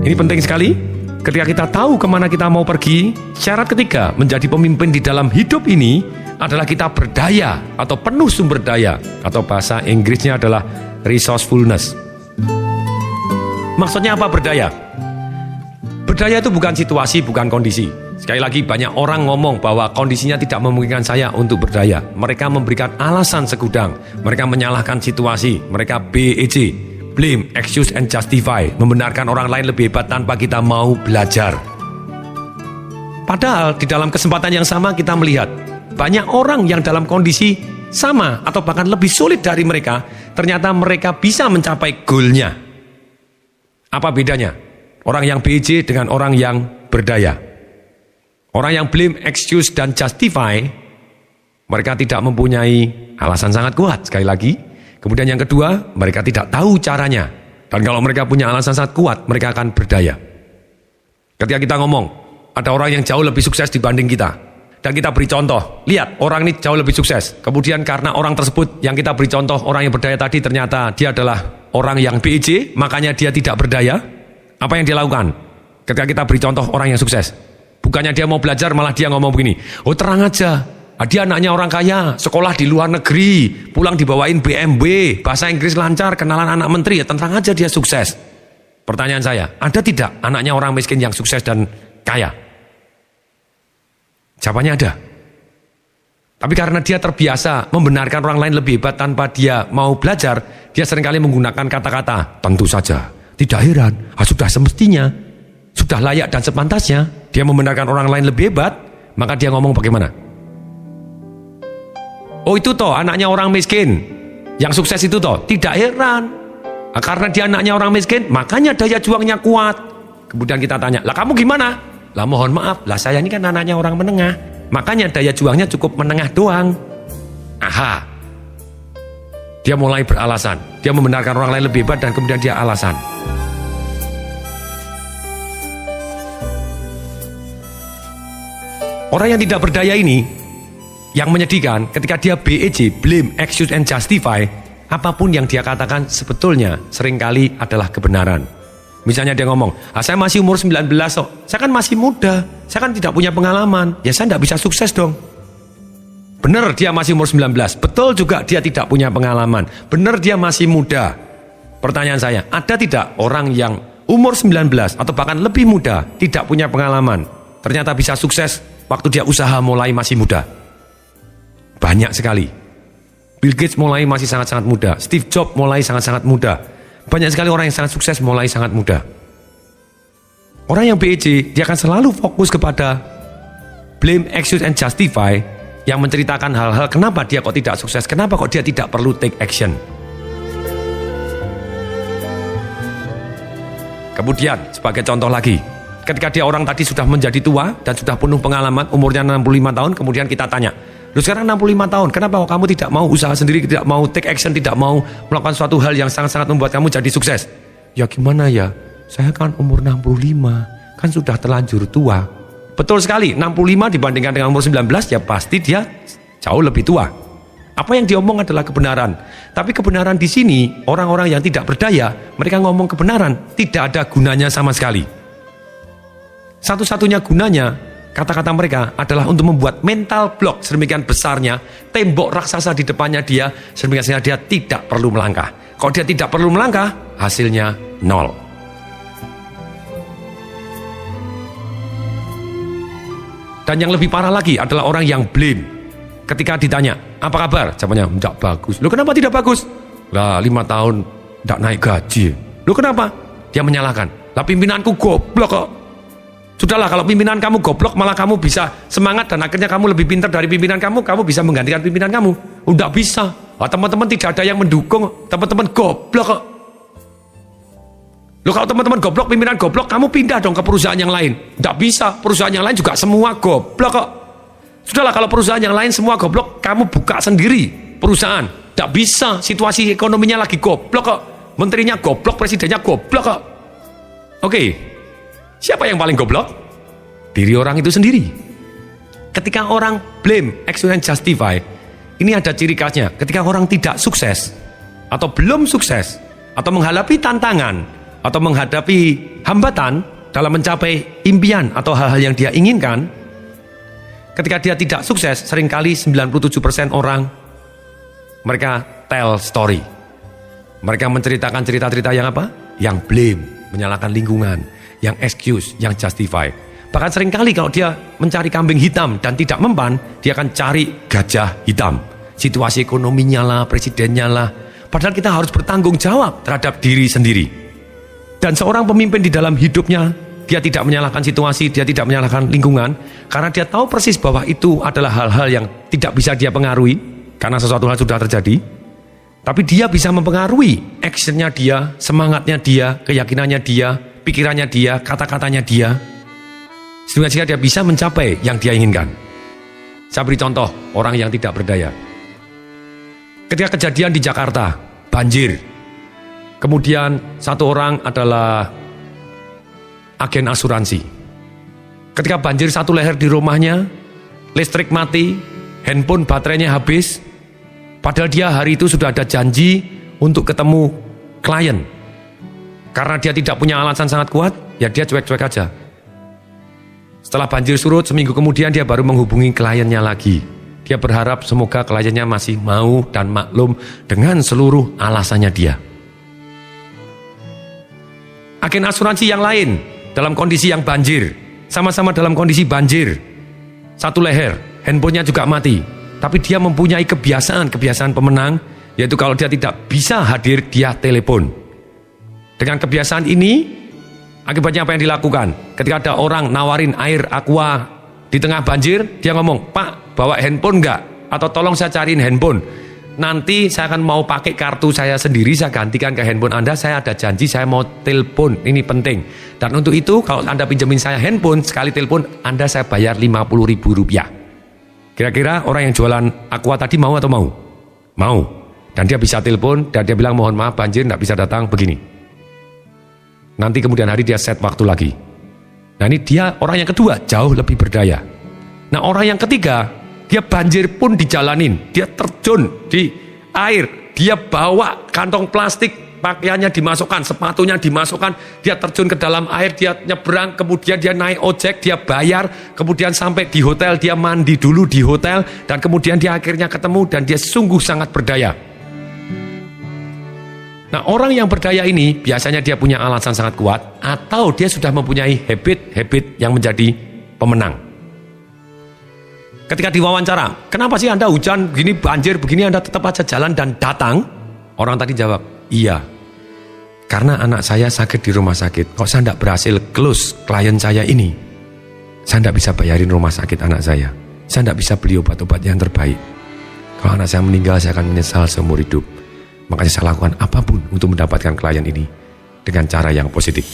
Ini penting sekali. Ketika kita tahu kemana kita mau pergi, syarat ketiga menjadi pemimpin di dalam hidup ini adalah kita berdaya atau penuh sumber daya, atau bahasa Inggrisnya adalah resourcefulness. Maksudnya apa berdaya? Berdaya itu bukan situasi, bukan kondisi. Sekali lagi, banyak orang ngomong bahwa kondisinya tidak memungkinkan saya untuk berdaya. Mereka memberikan alasan segudang. Mereka menyalahkan situasi. Mereka BEJ, blame, excuse, and justify. Membenarkan orang lain lebih hebat tanpa kita mau belajar. Padahal di dalam kesempatan yang sama kita melihat banyak orang yang dalam kondisi sama atau bahkan lebih sulit dari mereka, ternyata mereka bisa mencapai goalnya. Apa bedanya? Orang yang BEJ dengan orang yang berdaya. Orang yang blame, excuse, dan justify, mereka tidak mempunyai alasan sangat kuat. Sekali lagi. Kemudian yang kedua, mereka tidak tahu caranya. Dan kalau mereka punya alasan sangat kuat, mereka akan berdaya. Ketika kita ngomong, ada orang yang jauh lebih sukses dibanding kita. Dan kita beri contoh, lihat orang ini jauh lebih sukses. Kemudian karena orang tersebut yang kita beri contoh, orang yang berdaya tadi ternyata dia adalah orang yang BEJ, makanya dia tidak berdaya. Apa yang dia lakukan? Ketika kita beri contoh orang yang sukses. Bukannya dia mau belajar, malah dia ngomong begini, oh tenang aja. Dia anaknya orang kaya, sekolah di luar negeri, pulang dibawain BMW, bahasa Inggris lancar, kenalan anak menteri, ya tenang aja dia sukses. Pertanyaan saya, ada tidak anaknya orang miskin yang sukses dan kaya? Jawabannya ada. Tapi karena dia terbiasa membenarkan orang lain lebih hebat tanpa dia mau belajar, dia seringkali menggunakan kata-kata, tentu saja, tidak heran, sudah semestinya, sudah layak dan sepantasnya, dia membenarkan orang lain lebih hebat, maka dia ngomong bagaimana? Oh itu toh anaknya orang miskin yang sukses itu toh, tidak heran. Karena dia anaknya orang miskin, makanya daya juangnya kuat. Kemudian kita tanya, lah kamu gimana? Lah mohon maaf, lah saya ini kan anaknya orang menengah, makanya daya juangnya cukup menengah doang. Aha. Dia mulai beralasan, dia membenarkan orang lain lebih hebat dan kemudian dia alasan. Orang yang tidak berdaya ini, yang menyedihkan ketika dia BEJ, blame, excuse, and justify, apapun yang dia katakan sebetulnya seringkali adalah kebenaran. Misalnya dia ngomong, saya masih umur 19 kok, saya kan masih muda, saya kan tidak punya pengalaman, ya saya tidak bisa sukses dong. Benar dia masih umur 19, betul juga dia tidak punya pengalaman, benar dia masih muda. Pertanyaan saya, ada tidak orang yang umur 19 atau bahkan lebih muda, tidak punya pengalaman, ternyata bisa sukses waktu dia usaha mulai masih muda? Banyak sekali. Bill Gates mulai masih sangat-sangat muda. Steve Jobs mulai sangat-sangat muda. Banyak sekali orang yang sangat sukses mulai sangat muda. Orang yang BEJ, dia akan selalu fokus kepada blame, excuse, and justify, yang menceritakan hal-hal kenapa dia kok tidak sukses, kenapa kok dia tidak perlu take action. Kemudian, sebagai contoh lagi, ketika dia orang tadi sudah menjadi tua dan sudah penuh pengalaman, umurnya 65 tahun, kemudian kita tanya, lu sekarang 65 tahun, kenapa kamu tidak mau usaha sendiri, tidak mau take action, tidak mau melakukan suatu hal yang sangat-sangat membuat kamu jadi sukses? Ya gimana ya, saya kan umur 65, kan sudah terlanjur tua. Betul sekali, 65 dibandingkan dengan umur 19, ya pasti dia jauh lebih tua. Apa yang diomong adalah kebenaran. Tapi kebenaran di sini, orang-orang yang tidak berdaya, mereka ngomong kebenaran, tidak ada gunanya sama sekali. Satu-satunya gunanya, kata-kata mereka adalah untuk membuat mental block sedemikian besarnya, tembok raksasa di depannya dia, sedemikian sehingga dia tidak perlu melangkah. Kalau dia tidak perlu melangkah, hasilnya nol. Dan yang lebih parah lagi adalah orang yang blame. Ketika ditanya, apa kabar? Jawabannya, tidak bagus. Loh kenapa tidak bagus? Lah 5 tahun tidak naik gaji. Loh kenapa? Dia menyalahkan. Lah pimpinanku goblok kok. Sudahlah, kalau pimpinan kamu goblok, malah kamu bisa semangat dan akhirnya kamu lebih pintar dari pimpinan kamu bisa menggantikan pimpinan kamu. Udah bisa. Teman-teman tidak ada yang mendukung, teman-teman goblok kok. Loh kalau teman-teman goblok, pimpinan goblok, kamu pindah dong ke perusahaan yang lain. Tidak bisa, perusahaan yang lain juga semua goblok kok. Sudahlah, kalau perusahaan yang lain semua goblok, kamu buka sendiri perusahaan. Tidak bisa, situasi ekonominya lagi goblok kok. Menterinya goblok, presidennya goblok kok. Oke. Siapa yang paling goblok? Diri orang itu sendiri. Ketika orang blame, excuse, and justify, ini ada ciri khasnya. Ketika orang tidak sukses, atau belum sukses, atau menghadapi tantangan, atau menghadapi hambatan dalam mencapai impian atau hal-hal yang dia inginkan, ketika dia tidak sukses, seringkali 97% orang mereka tell story. Mereka menceritakan cerita-cerita yang apa? Yang blame, menyalahkan lingkungan, yang excuse, yang justify. Bahkan seringkali kalau dia mencari kambing hitam dan tidak mempan, dia akan cari gajah hitam. Situasi ekonominya lah, presidennya lah. Padahal kita harus bertanggung jawab terhadap diri sendiri. Dan seorang pemimpin di dalam hidupnya, dia tidak menyalahkan situasi, dia tidak menyalahkan lingkungan, karena dia tahu persis bahwa itu adalah hal-hal yang tidak bisa dia pengaruhi, karena sesuatu hal sudah terjadi. Tapi dia bisa mempengaruhi actionnya dia, semangatnya dia, keyakinannya dia, pikirannya dia, kata-katanya dia, sehingga dia bisa mencapai yang dia inginkan. Saya beri contoh orang yang tidak berdaya. Ketika kejadian di Jakarta, banjir. Kemudian satu orang adalah agen asuransi. Ketika banjir satu leher di rumahnya, listrik mati, handphone baterainya habis, padahal dia hari itu sudah ada janji untuk ketemu klien. Karena dia tidak punya alasan sangat kuat, ya dia cuek-cuek aja. Setelah banjir surut, seminggu kemudian dia baru menghubungi kliennya lagi. Dia berharap semoga kliennya masih mau dan maklum dengan seluruh alasannya dia. Agen asuransi yang lain dalam kondisi yang banjir, sama-sama dalam kondisi banjir, satu leher, handphonenya juga mati. Tapi dia mempunyai kebiasaan pemenang, yaitu kalau dia tidak bisa hadir, dia telepon. Dengan kebiasaan ini, akibatnya apa yang dilakukan? Ketika ada orang nawarin air aqua di tengah banjir, dia ngomong, "Pak, bawa handphone enggak? Atau tolong saya cariin handphone. Nanti saya akan mau pakai kartu saya sendiri, saya gantikan ke handphone Anda, saya ada janji, saya mau telepon, ini penting. Dan untuk itu, kalau Anda pinjemin saya handphone, sekali telepon, Anda saya bayar Rp50.000. Kira-kira orang yang jualan aqua tadi mau atau mau? Mau. Dan dia bisa telepon, dan dia bilang, "Mohon maaf, banjir, tidak bisa datang, begini." Nanti kemudian hari dia set waktu lagi. Nah ini dia orang yang kedua, jauh lebih berdaya. Nah orang yang ketiga, dia banjir pun dijalanin, dia terjun di air, dia bawa kantong plastik, pakaiannya dimasukkan, sepatunya dimasukkan, dia terjun ke dalam air, dia nyebrang, kemudian dia naik ojek, dia bayar, kemudian sampai di hotel, dia mandi dulu di hotel, dan kemudian dia akhirnya ketemu, dan dia sungguh sangat berdaya. Nah orang yang berdaya ini biasanya dia punya alasan sangat kuat, atau dia sudah mempunyai habit yang menjadi pemenang. Ketika diwawancara, kenapa sih Anda hujan begini, banjir begini, Anda tetap aja jalan dan datang? Orang tadi jawab, iya, karena anak saya sakit di rumah sakit. Kok saya tidak berhasil close klien saya ini, saya tidak bisa bayarin rumah sakit anak saya tidak bisa beli obat-obat yang terbaik. Kalau anak saya meninggal, saya akan menyesal seumur hidup. Makanya saya lakukan apapun untuk mendapatkan klien ini dengan cara yang positif.